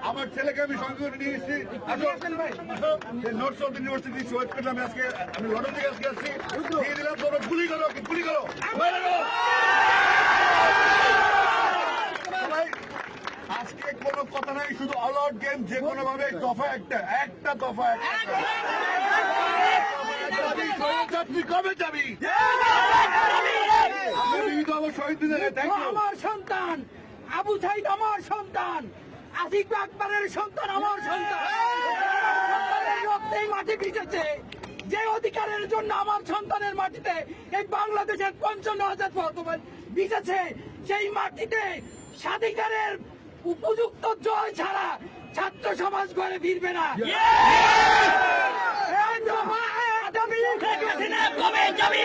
আমার ছেলেকে আমি সঙ্গে করে নিয়ে এসেছি নর্থ সাউথ ইউনিভার্সিটি শহীদ করলে আমি লন্ডন থেকে আজকে আসছি দিয়ে দিলাম তোমরা গুলি করো আজকে কোনো কথা নাই, শুধু অল আউট গেম, যে কোনো ভাবে দফা একটা দফা তুই কবে যাবি? শহীদ দিনে আমার সন্তান আবু সাইদ, আমার সন্তান আসিফ আকবরের সন্তান, আমার সন্তান রক্তেই মাটি ভিজেছে। যে অধিকারের জন্য আমার সন্তানের মাটিতে এই বাংলাদেশের 55,000 বর্তমান ভিজেছে, সেই মাটিতে স্বাধিকারের উপযুক্ত জয় ছাড়া ছাত্র সমাজ ঘরে ফিরবে না। কবে যাবি?